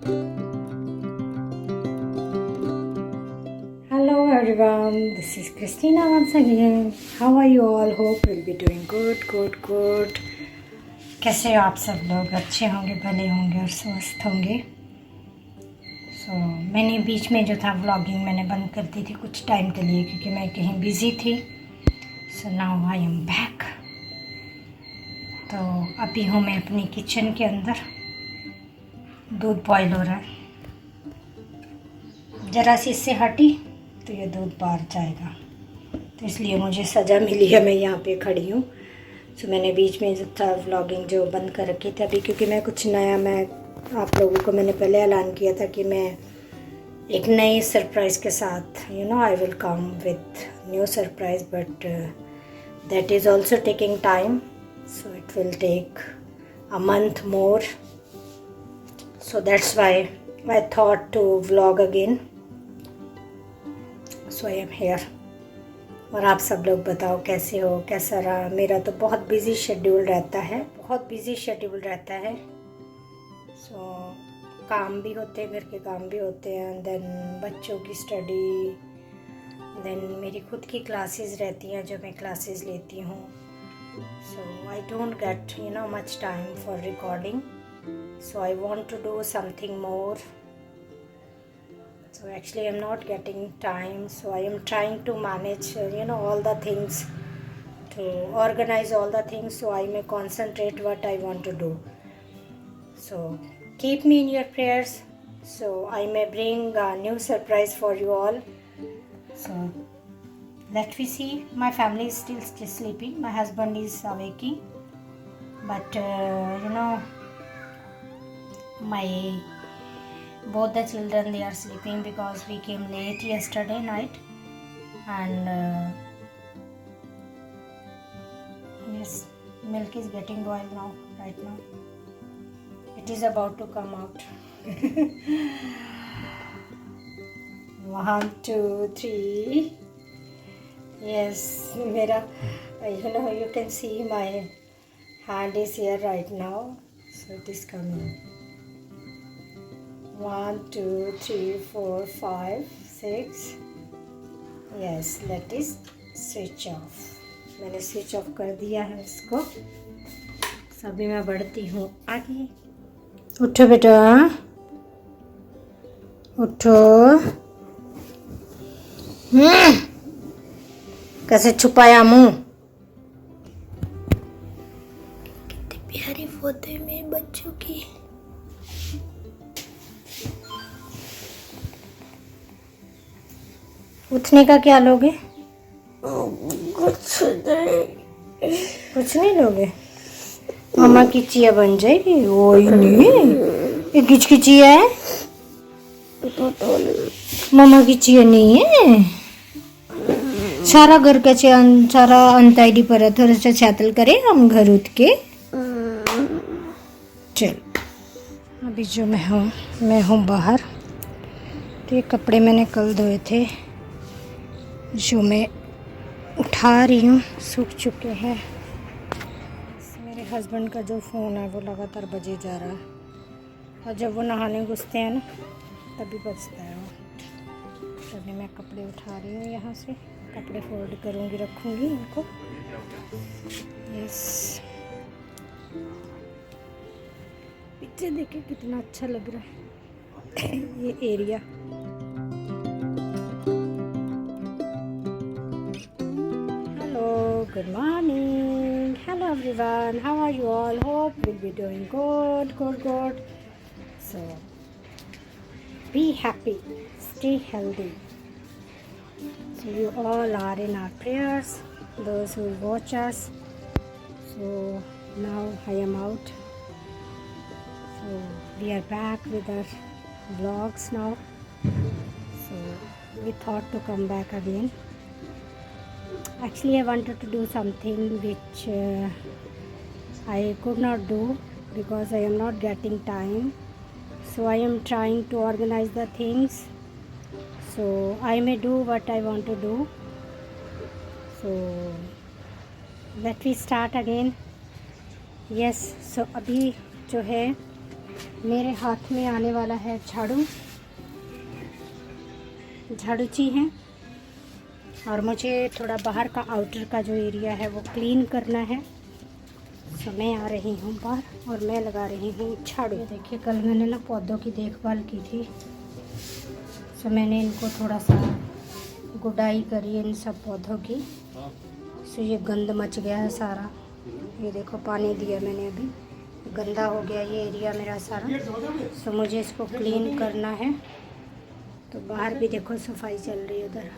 Hello everyone, this is Christina once again. How are you all? Hope you'll be doing good. कैसे हो आप सब लोग? अच्छे होंगे, भले होंगे और स्वस्थ होंगे। मैंने बीच में जो था व्लॉगिंग मैंने बंद कर दी थी कुछ टाइम के लिए क्योंकि मैं कहीं बिज़ी थी। Now I am back. तो अभी हूँ मैं अपनी किचन के अंदर, दूध बॉयल हो रहा है। ज़रा सी इससे हटी तो ये दूध बाहर जाएगा, तो इसलिए मुझे सज़ा मिली है, मैं यहाँ पे खड़ी हूँ। मैंने बीच में जो था व्लॉगिंग जो बंद कर रखी थी अभी, क्योंकि मैं कुछ नया, मैं आप लोगों को मैंने पहले ऐलान किया था कि मैं एक नई सरप्राइज़ के साथ I will come with new surprise, but that is also taking time, so it will take a month more, so that's why I thought to vlog again. So I am here. और आप सब लोग बताओ कैसे हो, कैसा रहा? मेरा तो बहुत बिज़ी शेड्यूल रहता है, काम भी होते हैं, घर के काम भी होते हैं, देन बच्चों की स्टडी, देन मेरी खुद की क्लासेस रहती हैं जो मैं क्लासेस लेती हूँ। So I don't get much time for recording, so I want to do something more. So actually I'm not getting time, so I am trying to manage all the things, to organize all the things so I may concentrate what I want to do. So keep me in your prayers so I may bring a new surprise for you all. So let me see. My family is still sleeping. My husband is waking, but my both the children, they are sleeping because we came late yesterday night, and yes, milk is getting boiled now. Right now it is about to come out. 1 2 3. Yes, mera you can see my hand is here right now, so it is coming. 1 2 3 4 5 6. Yes, let us switch off. मैंने switch off कर दिया है इसको। सभी मैं बढ़ती हूँ आगे। उठो बेटा, उठो। कैसे छुपाया मुंह? कितनी प्यारी फोटो है मेरे बच्चों की। उठने का क्या लोगे? कुछ नहीं लोगे? मामा की चिया बन जाएगी। वो नहीं, ये किचकिचिया है। मामा की चिया नहीं है। सारा घर का सारा अंताईडी पर है, थोड़ा सा छातल करें हम घर उठ के। चल, अभी जो मैं हूँ बाहर। तो ये कपड़े मैंने कल धोए थे जो मैं उठा रही हूँ, सूख चुके हैं। मेरे हस्बैंड का जो फ़ोन है वो लगातार बजे जा रहा है, और जब वो नहाने घुसते हैं ना तभी बजता है वो। तभी मैं कपड़े उठा रही हूँ, यहाँ से कपड़े फोल्ड करूँगी, रखूँगी इनको। यस, पीछे देखिए कितना अच्छा लग रहा है ये area. Good morning. Hello everyone. How are you all? Hope we'll be doing good. So be happy, stay healthy. So you all are in our prayers, those who watch us. So now I am out. So we are back with our vlogs now. So we thought to come back again. Actually, I wanted to do something which I could not do because I am not getting time. So I am trying to organize the things so I may do what I want to do. So let me start again. Yes, so अभी जो है मेरे हाथ में आने वाला है झाड़ू ची है, और मुझे थोड़ा बाहर का आउटर का जो एरिया है वो क्लीन करना है। तो मैं आ रही हूँ बाहर और मैं लगा रही हूँ झाड़ू। देखिए कल मैंने ना पौधों की देखभाल की थी, तो मैंने इनको थोड़ा सा गुडाई करी इन सब पौधों की। तो ये गंद मच गया है सारा, ये देखो पानी दिया मैंने अभी, गंदा हो गया ये एरिया मेरा सारा। तो मुझे इसको क्लीन करना है। तो बाहर भी देखो सफाई चल रही है, उधर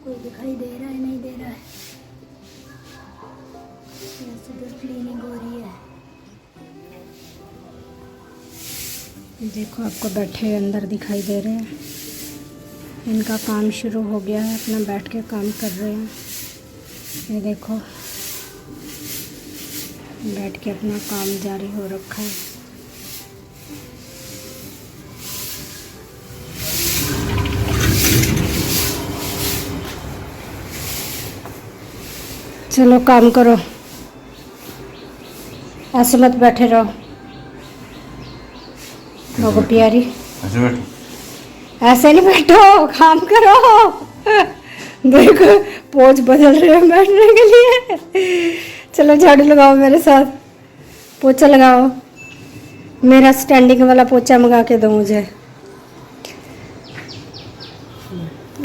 कोई दिखाई दे रहा है नहीं दे रहा है, उधर क्लीनिंग हो रही है। देखो आपको बैठे अंदर दिखाई दे रहे हैं, इनका काम शुरू हो गया है, अपना बैठ के काम कर रहे हैं। ये देखो बैठ के अपना काम जारी हो रखा है। चलो काम करो, ऐसे मत बैठे रहो। लोगो प्यारी ऐसे बैठो, ऐसे नहीं बैठो, काम करो। देखो पोज बदल रहे हैं बैठने के लिए। चलो झाड़ू लगाओ मेरे साथ, पोछा लगाओ। मेरा स्टैंडिंग वाला पोछा मंगा के दो मुझे।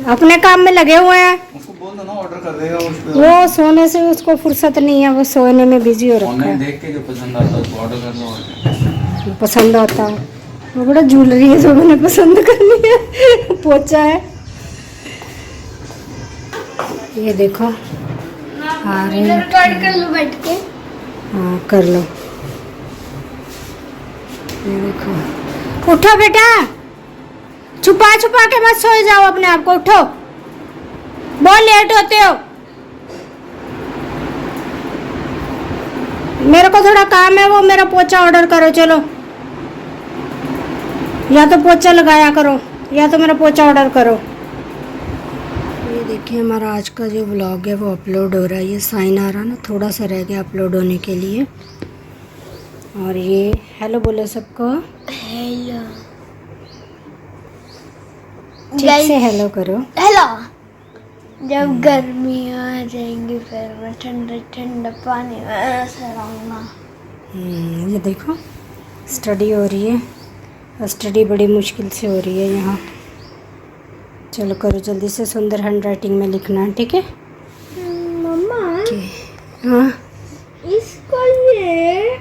अपने काम में लगे हुए हैं। उसको बोल दो ना ऑर्डर कर देगा उसको। वो सोने से उसको फुर्सत नहीं है, वो सोने में बिजी हो रखा ऑनलाइन है। देख के जो पसंद आता है उसको ऑर्डर कर लो और क्या। पसंद आता है वो, बड़ा ज्वेलरी है जो मैंने पसंद करनी है। पोछा है ये देखो। रिकॉर्ड कर लो बैठ के। हाँ कर लो। ये देखो, उठो बेटा, छुपा छुपा के मत सोए जाओ अपने आप को, उठो, बहुत लेट होते हो। मेरे को थोड़ा काम है, वो मेरा पोछा ऑर्डर करो। चलो, या तो पोछा लगाया करो या तो मेरा पोछा ऑर्डर करो। ये देखिए हमारा आज का जो व्लॉग है वो अपलोड हो रहा है। ये साइन आ रहा ना, थोड़ा सा रह गया अपलोड होने के लिए। और ये हेलो बोलो सबको, हेलो ठीक से हेलो करो। हेलो। जब गर्मी आ जाएंगी फिर मैं ठंडा ठंडा पानी में ऐसे रहूँगा। ये देखो स्टडी हो रही है, और स्टडी बड़ी मुश्किल से हो रही है यहाँ। चलो करो जल्दी से, सुंदर हैंड राइटिंग में लिखना है, ठीक है। मम्मा हाँ इसको ये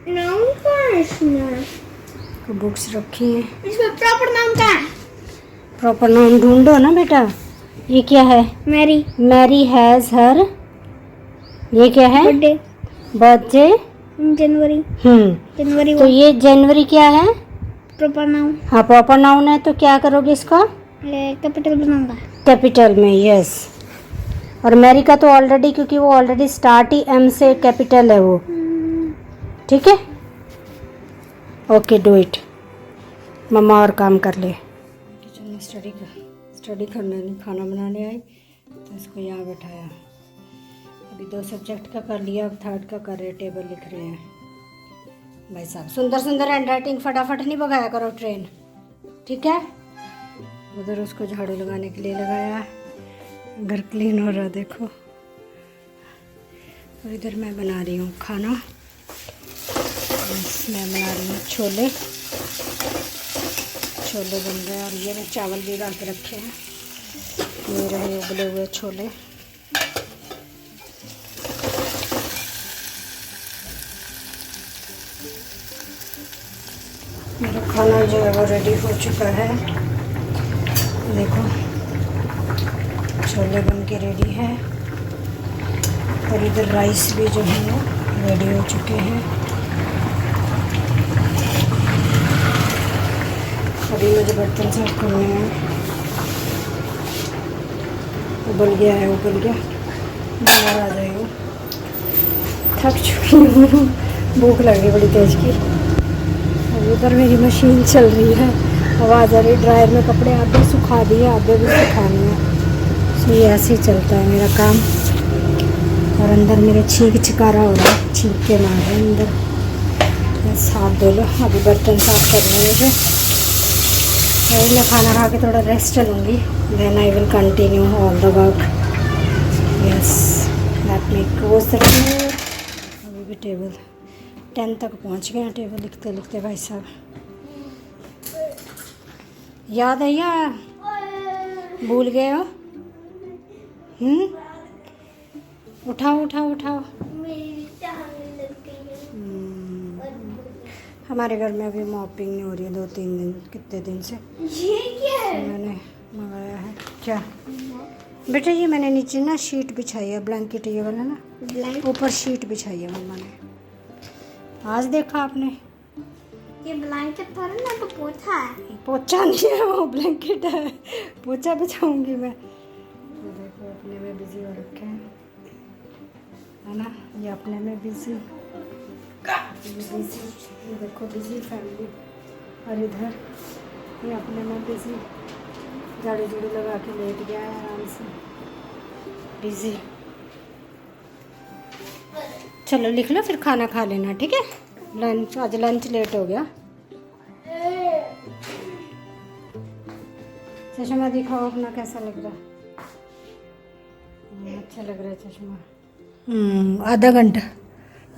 नाउन का है, इसमें तो बुक्स रखी है, इसमें प्रॉपर नाम क्या है? प्रॉपर नाम ढूंढो ना बेटा। ये क्या है? मैरी। मैरी हैज़ हर, ये क्या है? बर्थडे। बर्थडे जनवरी। जनवरी तो ये जनवरी क्या है? Proper noun. हाँ प्रॉपर नाउन है, तो क्या करोगे इसको? कैपिटल बनाऊंगा। कैपिटल में, यस। और मैरी का तो ऑलरेडी, क्योंकि वो ऑलरेडी स्टार्ट ही एम से कैपिटल है वो, ठीक है। Okay do it. मम्मा और काम कर ले। किचन में स्टडी करने नहीं, खाना बनाने आई तो इसको यहाँ बैठाया। अभी 2 सब्जेक्ट का कर लिया, अब 3rd का कर रहे, टेबल लिख रहे हैं। भाई साहब सुंदर सुंदर हैंड राइटिंग फटाफट नहीं भगाया करो ट्रेन, ठीक है। उधर उसको झाड़ू लगाने के लिए लगाया, घर क्लीन हो रहा देखो। और इधर मैं बना रही हूँ खाना, मैं बना रही हूँ छोले। छोले बन रहे हैं, और ये मैं चावल भी भिगा के रखे हैं। ये रहे उबले हुए छोले। मेरा खाना जो है वो रेडी हो चुका है, देखो छोले बन के रेडी है। और इधर राइस भी जो है वो रेडी हो चुके हैं। अभी मुझे बर्तन साफ करने हैं। उबल गया है, उबल गया, बाहर आ जाएगा। थक चुकी हूँ, भूख लगी बड़ी तेज की। उधर मेरी मशीन चल रही है, आवाज़ आ रही। ड्रायर में कपड़े आधे सुखा दिए, आधे भी सुखाने हैं। तो ये ऐसे ही चलता है मेरा काम। और अंदर मेरे छींक छिकारा हो रहा है, छींक के मार रहे हैं अंदर। बस हाथ धो लो, अभी बर्तन साफ करने हैं मुझे। वही मैं खाना खा के थोड़ा रेस्ट लूँगी, then I will continue all the work. Yes, let me close the door. अभी भी टेबल 10 तक पहुँच गए हैं, टेबल लिखते लिखते भाई साहब। याद है या भूल गए हो? उठाओ उठाओ उठाओ। हमारे घर में अभी मॉपिंग नहीं हो रही है 2-3 दिन, कितने दिन से। ये क्या है? मैंने मंगाया है क्या बेटा? ये मैंने नीचे ना शीट बिछाई है, ब्लैंकेट ये वाला ना, ऊपर शीट बिछाई है मम्मा ने। आज देखा आपने? ये ब्लैंकेट पर ना तो पोछा है। पोछा नहीं है, वो ब्लैंकेट है। पोछा बिछाऊंगी मैं। ये देखो अपने में बिजी हो रखे हैं, है ना? ये अपने में बिजी, ये देखो बिजी फैमिली। और इधर ये अपने में बिजी, झाड़ू झूड़ू लगा के लेट गया है आराम से, बिजी। चलो लिख लो, फिर खाना खा लेना, ठीक है? लंच, आज लंच लेट हो गया। चश्मा दिखाओ अपना, कैसा लग रहा है? अच्छा लग रहा है चश्मा। आधा घंटा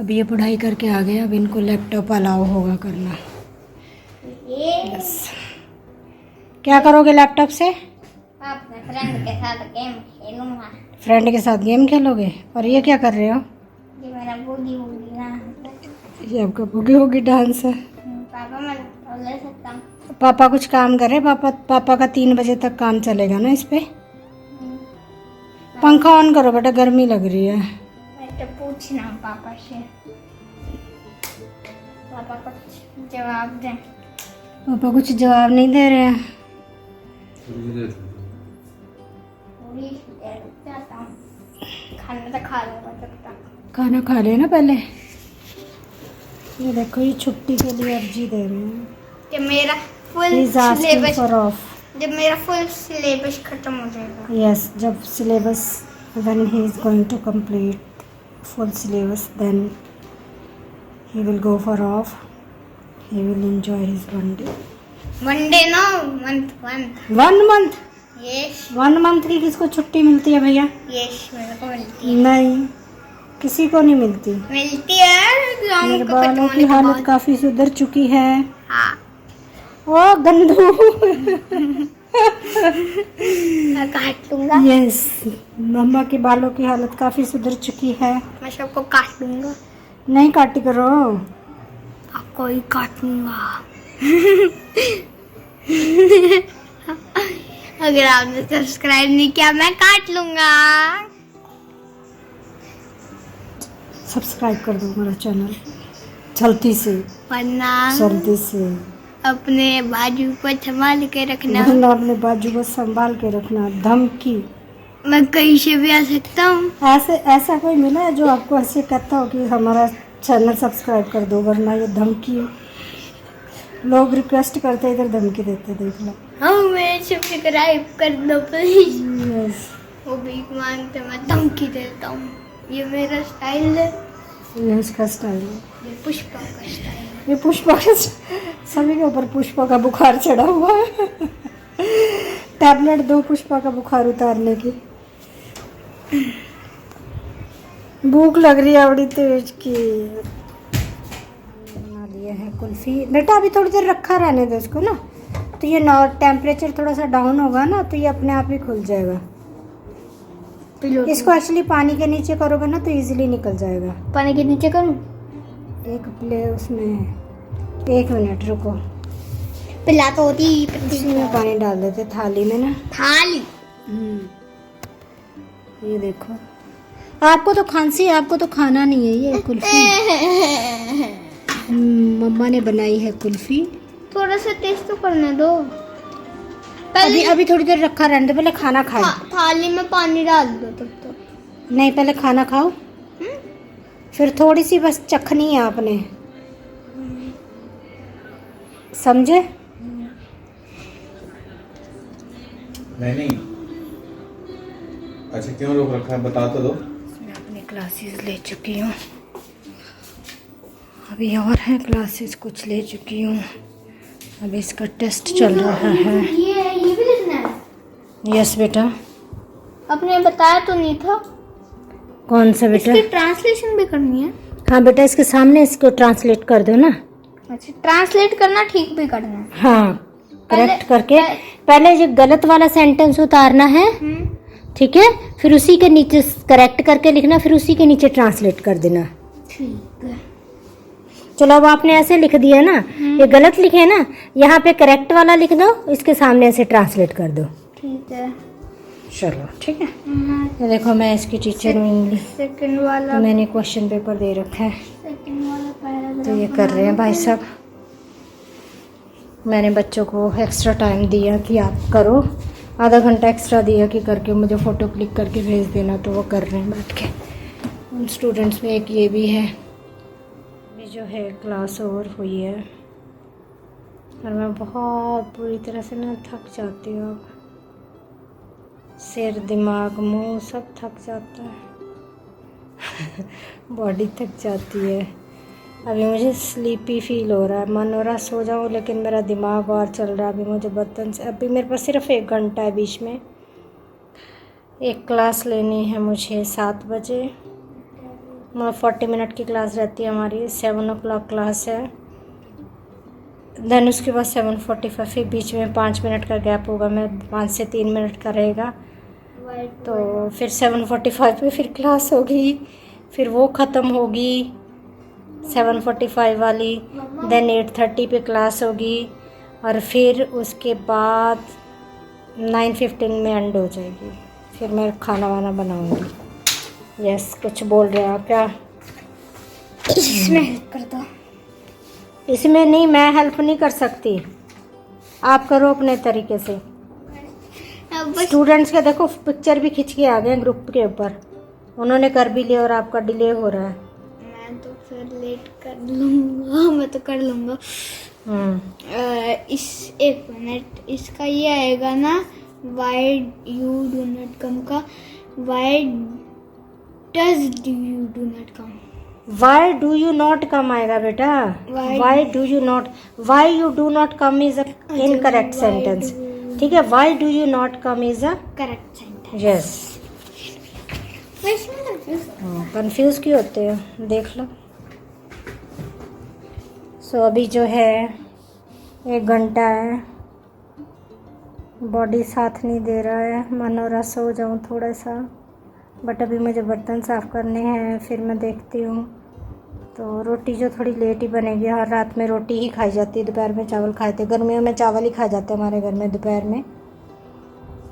अभी ये पढ़ाई करके आ गए, अब इनको लैपटॉप अलाउ होगा करना। यस, क्या करोगे लैपटॉप से? अपने फ्रेंड के साथ गेम खेलूंगा। फ्रेंड के साथ गेम खेलोगे? और ये क्या कर रहे हो? ये मेरा बूगी बूगी ना। ये आपका बुगी होगी डांस है। पापा मैं तो ले सकता हूँ। पापा कुछ काम कर रहे हैं? पापा का 3 बजे तक काम चलेगा ना इस पे। पंखा ऑन करो बेटा, गर्मी लग रही है। मैं तो पूछना पापा से, पापा कुछ जवाब दें। पापा कुछ जवाब नहीं दे रहे हैं। थोड़ी देर रुक जाता हूँ, खाना तो खा लूँगा तब तक। खाना खा लेना पहले। ये देखो, ये छुट्टी के लिए अर्जी दे रहे हैं। जब मेरा full He's asking syllabus, for off. जब मेरा फुल सिलेबस खत्म हो जाएगा। Yes, जब syllabus, when he is going to complete full syllabus, then he will go for off. He will enjoy his 1 day. One day no, month. 1 month? Yes, 1 month की किसको छुट्टी मिलती है भैया? yes मेरे को मिलती है। नहीं, किसी को नहीं मिलती। मिलती है एग्जाम मेरे को खत्म बालों होने की के हालत बाद। काफी सुधर चुकी है। हाँ, ओ गंदू। मैं काट लूंगा। यस, मम्मा के बालों की हालत काफी सुधर चुकी है। मैं सबको काट लूंगा। नहीं काटी करो। आपको ही काट लूंगा। अगर आपने सब्सक्राइब नहीं किया मैं काट लूंगा। सब्सक्राइब कर दो मेरा चैनल जल्दी से, वरना जल्दी से। अपने बाजू को संभाल के रखना। वरना अपने बाजू को संभाल के रखना। धमकी, मैं कहीं से भी आ सकता हूँ। ऐसा कोई मिला है जो आपको ऐसे कहता हो कि हमारा चैनल सब्सक्राइब कर दो? वरना ये धमकी, लोग रिक्वेस्ट करते इधर धमकी देते, देख लो। हाँ, मैं सब्सक्राइब कर दो प्लीज। यस, वो भीख मांगते मैं धमकी देता हूँ। ये मेरा स्टाइल है। ये इसका स्टाइल है। ये पुष्पा का स्टाइल है। ये पुष्पा का, सभी के ऊपर पुष्पा का बुखार चढ़ा हुआ है। टैबलेट दो पुष्पा का बुखार उतारने की। भूख लग रही है बड़ी तेज की। बना लिए है कुल्फी। बेटा अभी थोड़ी देर रखा रहने दो इसको ना, तो ये टेम्परेचर थोड़ा सा डाउन होगा ना, तो ये अपने आप ही खुल जाएगा। इसको एक्चुअली पानी के नीचे करोगे ना तो इजीली निकल जाएगा। पानी के नीचे करूँ? एक प्ले उसमें, 1 मिनट रुको। पिला तो होती इसमें पानी डाल देते थाली में ना। थाली। ये देखो, आपको तो खांसी है, आपको तो खाना नहीं है। ये कुल्फी मम्मा ने बनाई है कुल्फी। थोड़ा सा टेस्ट तो करने दो। अभी थोड़ी देर रखा रहने दो, पहले खाना खाओ। थाली में पानी डाल दो तब तक। नहीं, पहले खाना खाओ, फिर थोड़ी सी बस चखनी है आपने, समझे? नहीं। अच्छा क्यों रोक रखा है, बता तो दो। मैं अपनी क्लासेस ले चुकी हूँ। अभी और हैं क्लासेस, कुछ ले चुकी हूँ। अभी इसका टेस्ट चल रहा है। ये भी लिखना है। यस बेटा। आपने बताया तो नहीं था। कौन सा बेटा? इसकी ट्रांसलेशन भी करनी है। हाँ बेटा, इसके सामने इसको ट्रांसलेट कर दो ना। अच्छा, ट्रांसलेट करना, ठीक भी करना है। हाँ, करेक्ट करके पहले जो गलत वाला सेंटेंस उतारना है, ठीक है, फिर उसी के नीचे करेक्ट करके लिखना, फिर उसी के नीचे ट्रांसलेट कर देना। ठीक है। चलो अब आपने ऐसे लिख दिया ना, ये गलत लिखे है ना, यहाँ पे करेक्ट वाला लिख दो, इसके सामने ऐसे ट्रांसलेट कर दो। ठीक है। चलो ठीक है। ये देखो मैं इसकी टीचर हूँ इंग्लिश, सेकंड वाला, तो मैंने क्वेश्चन पेपर दे रखा है, सेकंड वाला पैराग्राफ तो ये कर रहे हैं भाई साहब। मैंने बच्चों को एक्स्ट्रा टाइम दिया कि आप करो, आधा घंटा एक्स्ट्रा दिया कि करके मुझे फ़ोटो क्लिक करके भेज देना, तो वो कर रहे हैं बैठ के। उन स्टूडेंट्स में एक ये भी है। अभी जो है क्लास ओवर हुई है और मैं बहुत बुरी तरह से ना थक जाती हूँ। अब सिर, दिमाग, मुंह सब थक जाता है बॉडी थक जाती है। अभी मुझे स्लीपी फील हो रहा है, मन हो रहा सो जाऊँ, लेकिन मेरा दिमाग और चल रहा है। अभी मुझे बर्तन से, अभी मेरे पास सिर्फ 1 घंटा है बीच में। एक क्लास लेनी है मुझे 7 बजे, मतलब 40 मिनट की क्लास रहती है हमारी। 7 o'clock क्लास है, देन उसके बाद 7:45, फिर बीच में 5 मिनट का गैप होगा, मैं 5 से 3 मिनट का रहेगा, तो फिर 7:45 पे फिर क्लास होगी, फिर वो ख़त्म होगी 7:45 वाली, देन 8:30 पे क्लास होगी, और फिर उसके बाद 9:15 में एंड हो जाएगी। फिर मैं खाना वाना बनाऊंगी। यस, कुछ बोल रहे हैं आप क्या? इसमें हेल्प कर दो। इसमें नहीं, मैं हेल्प नहीं कर सकती, आप करो अपने तरीके से। स्टूडेंट्स के देखो पिक्चर भी खींच के आ गए ग्रुप के ऊपर, उन्होंने कर भी लिया और आपका डिले हो रहा है। मैं तो फिर लेट कर लूँगा, मैं तो कर लूँगा। इस 1 मिनट, इसका ये आएगा ना, why you do not come का, why does you do not come. Why do you not come आएगा बेटा। Why do you not, why you do not come is a incorrect sentence, ठीक है। Why do you not come is a correct sentence. Yes. Confuse क्यों होते हो, देख लो। सो अभी जो है 1 घंटा है, बॉडी साथ नहीं दे रहा है, मन हो रहा सो जाऊँ थोड़ा सा, बट अभी मुझे बर्तन साफ़ करने हैं, फिर मैं देखती हूँ। तो रोटी जो थोड़ी लेट ही बनेगी, हर रात में रोटी ही खाई जाती है, दोपहर में चावल खाए थे, गर्मियों में चावल ही खाए जाते हैं हमारे घर में दोपहर में।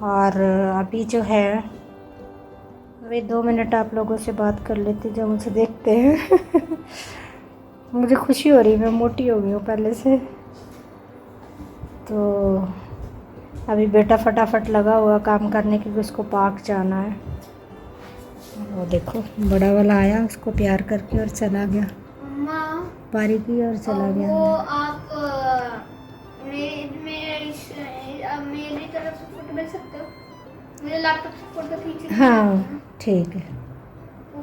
और अभी जो है, अभी 2 मिनट आप लोगों से बात कर लेती जो मुझे देखते हैं मुझे खुशी हो रही है, मैं मोटी हो गई हूँ पहले से। तो अभी बेटा फटाफट लगा हुआ काम करने, क्योंकि उसको पार्क जाना है। वो देखो बड़ा वाला आया, उसको प्यार करके और चला गया, पारी की और चला गया। वो आप मेरी तरफ से फोटो भेज सकते हो, मेरे लैपटॉप से फोटो खींच। हाँ ठीक है,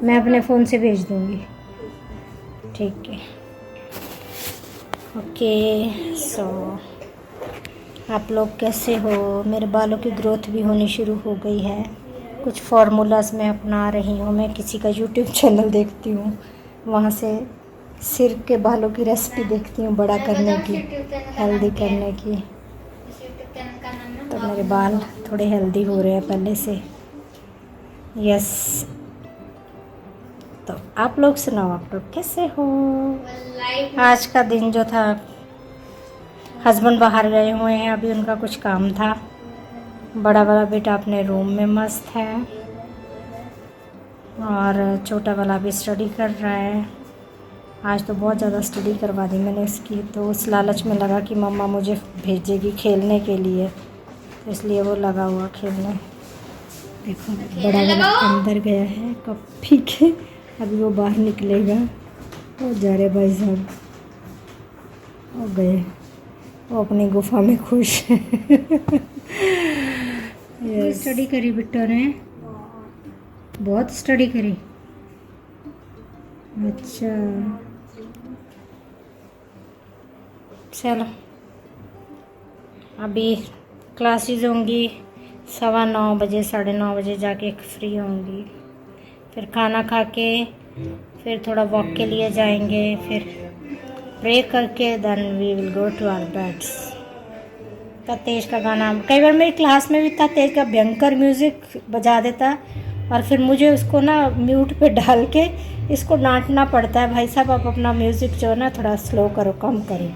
मैं अपने फ़ोन से भेज दूँगी, ठीक है। ओके, सो आप लोग कैसे हो? मेरे बालों की ग्रोथ भी होनी शुरू हो गई है, कुछ फार्मूलाज मैं अपना रही हूँ। मैं किसी का यूट्यूब चैनल देखती हूँ, वहाँ से सिर के बालों की रेसिपी देखती हूँ बड़ा करने की, हेल्दी करने की, तो मेरे बाल थोड़े हेल्दी हो रहे हैं पहले से। यस, तो आप लोग सुनाओ, आप लोग कैसे हो? आज का दिन जो था, हस्बैंड बाहर गए हुए हैं, अभी उनका कुछ काम था। बड़ा वाला बेटा अपने रूम में मस्त है, और छोटा वाला भी स्टडी कर रहा है। आज तो बहुत ज़्यादा स्टडी करवा दी मैंने इसकी, तो उस लालच में लगा कि मम्मा मुझे भेजेगी खेलने के लिए, तो इसलिए वो लगा हुआ खेलने। देखो बड़ा वाला अंदर गया है कप पी के, अभी वो बाहर निकलेगा। वो जा रहे भाई साहब, वो गए, वो अपनी गुफा में खुश है स्टडी करी बिट्टो ने, बहुत स्टडी करी। अच्छा, चलो अभी क्लासेस होंगी 9:15 बजे 9:30 बजे जाके फ्री होंगी, फिर खाना खा के फिर थोड़ा वॉक के लिए जाएंगे, फिर प्रे करके then we will go to our beds. इतना तेज का गाना, कई बार मेरी क्लास में भी इतना तेज का भयंकर म्यूज़िक बजा देता और फिर मुझे उसको ना म्यूट पे डाल के इसको डांटना पड़ता है, भाई साहब आप अपना म्यूज़िक जो है ना थोड़ा स्लो करो, कम करो।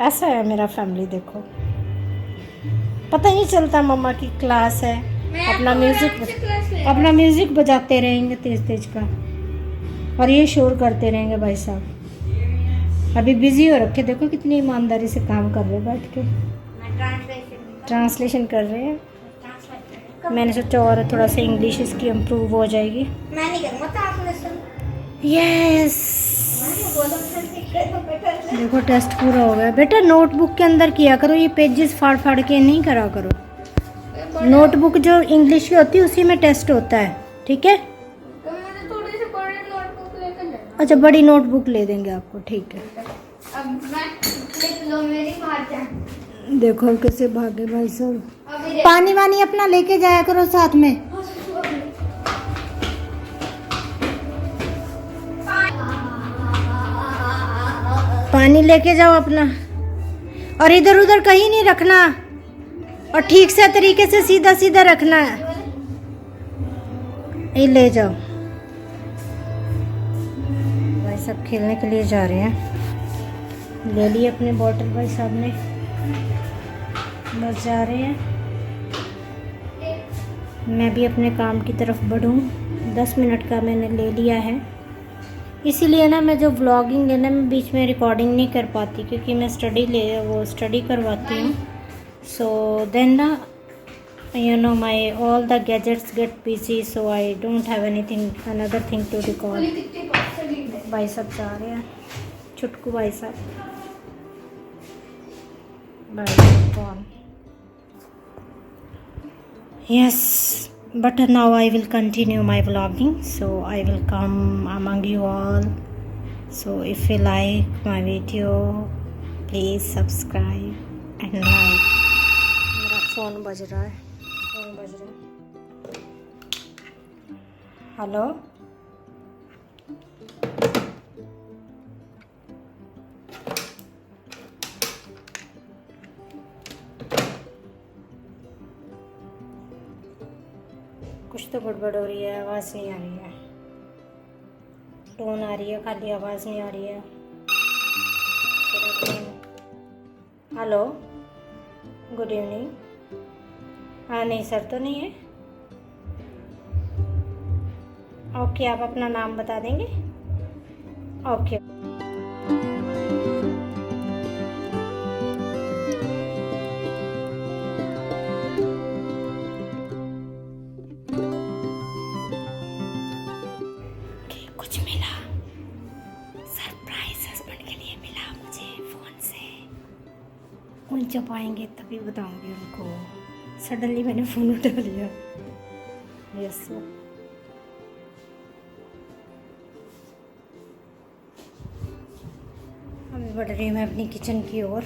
ऐसा है मेरा फैमिली, देखो पता ही नहीं चलता मम्मा की क्लास है, अपना म्यूज़िक बजाते रहेंगे तेज तेज का और ये शोर करते रहेंगे भाई साहब। अभी बिजी हो रखे, देखो कितनी ईमानदारी से काम कर रहे हैं बैठ के, ट्रांसलेशन कर रहे हैं। मैंने सोचा और थोड़ा सा इंग्लिश इसकी इम्प्रूव हो जाएगी। मैं नहीं करूँगा ट्रांसलेशन। यस देखो टेस्ट पूरा हो गया बेटा। नोटबुक के अंदर किया करो, ये पेजेस फाड़ फाड़ के नहीं करा करो। नोटबुक जो इंग्लिश की होती है उसी में टेस्ट होता है, ठीक है। तो मुझे थोड़ी सी बड़ी नोटबुक लेकर जाना। अच्छा बड़ी नोटबुक ले देंगे आपको, ठीक है। अब मैं क्लिप लो मेरी मार जाए। देखो कैसे भागे भाई साहब। अभी पानी वानी अपना लेके जाया करो साथ में। पानी लेके जाओ अपना, और इधर उधर कहीं नहीं रखना, और ठीक से तरीके से सीधा सीधा रखना है। ये ले जाओ। भाई सब खेलने के लिए जा रहे हैं, ले लिए अपने बॉटल भाई साहब ने, बस जा रहे हैं। मैं भी अपने काम की तरफ बढ़ूं। 10 मिनट का मैंने ले लिया है, इसीलिए ना मैं जो व्लॉगिंग है ना मैं बीच में रिकॉर्डिंग नहीं कर पाती, क्योंकि मैं स्टडी करवाती हूँ। सो देन ना you know my all the gadgets get busy, so I don't have anything another thing to record. भाई साहब जा रहे हैं, छुटकू भाई साहब, भाई कौन। Yes, but now I will continue my vlogging, so I will come among you all. So if you like my video, please subscribe and like. मेरा फ़ोन बज रहा है, हेलो। कुछ तो गड़बड़ हो रही है, आवाज़ नहीं आ रही है, टोन आ रही है खाली, आवाज़ नहीं आ रही है। Hello, good evening. हाँ नहीं सर तो नहीं है। ओके, आप अपना नाम बता देंगे। ओके कुछ मिला, सरप्राइज हस्बैंड के लिए मिला मुझे फ़ोन से। उन जब आएंगे तभी बताऊंगी उनको। सडनली मैंने फ़ोन उठा लिया। यस अभी बढ़ रही हूँ मैं अपनी किचन की ओर।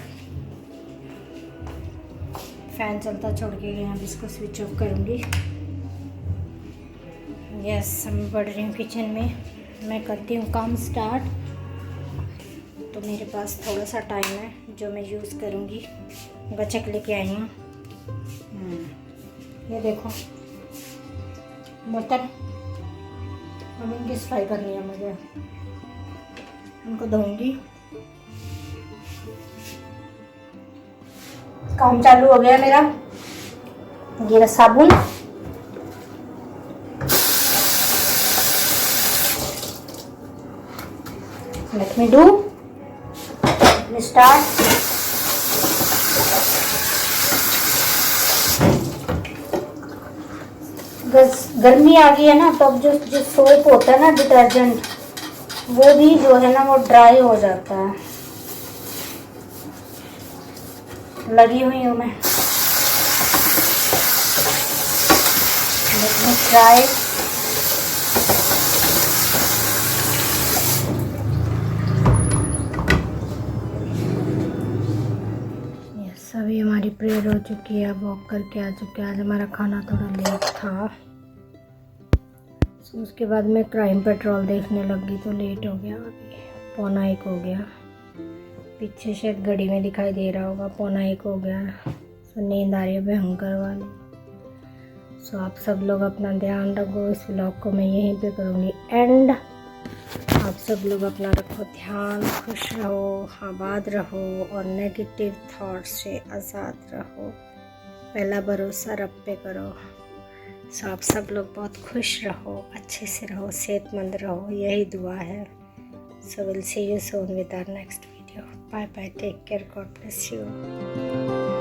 फ़ैन चलता छोड़ के गए, अब इसको स्विच ऑफ करूँगी। यस मैं बढ़ रही हूँ किचन में, मैं करती हूँ काम स्टार्ट। तो मेरे पास थोड़ा सा टाइम है जो मैं यूज़ करूँगी। गचक लेके आई हूँ, ये देखो बर्तन, अब इनकी सफाई करनी है मुझे, उनको धोऊंगी। काम चालू हो गया मेरा। ये रहा साबुन, let me do, let me start. गर्मी आ गई है ना, तो अब जो सोप होता है ना, डिटर्जेंट, वो भी जो है ना वो ड्राई हो जाता है। लगी हुई हूँ मैं, ट्राई। प्रेयर हो चुकी है, वॉक करके आ चुके हैं। आज हमारा खाना थोड़ा लेट था, तो उसके बाद मैं क्राइम पेट्रोल देखने लगी तो लेट हो गया। अभी 12:45 हो गया, पीछे शायद घड़ी में दिखाई दे रहा होगा 12:45 हो गया। तो नींद आ रही है भयंकर वाली। सो आप सब लोग अपना ध्यान रखो। इस व्लॉग को मैं यहीं पे करूँगी एंड। आप सब लोग अपना रखो ध्यान, खुश रहो, आबाद रहो और नेगेटिव थॉट्स से आज़ाद रहो। पहला भरोसा रब पे करो। सो आप सब लोग बहुत खुश रहो, अच्छे से रहो, सेहतमंद रहो, यही दुआ है। So will see you soon with our next video. Bye bye, take care, God bless you.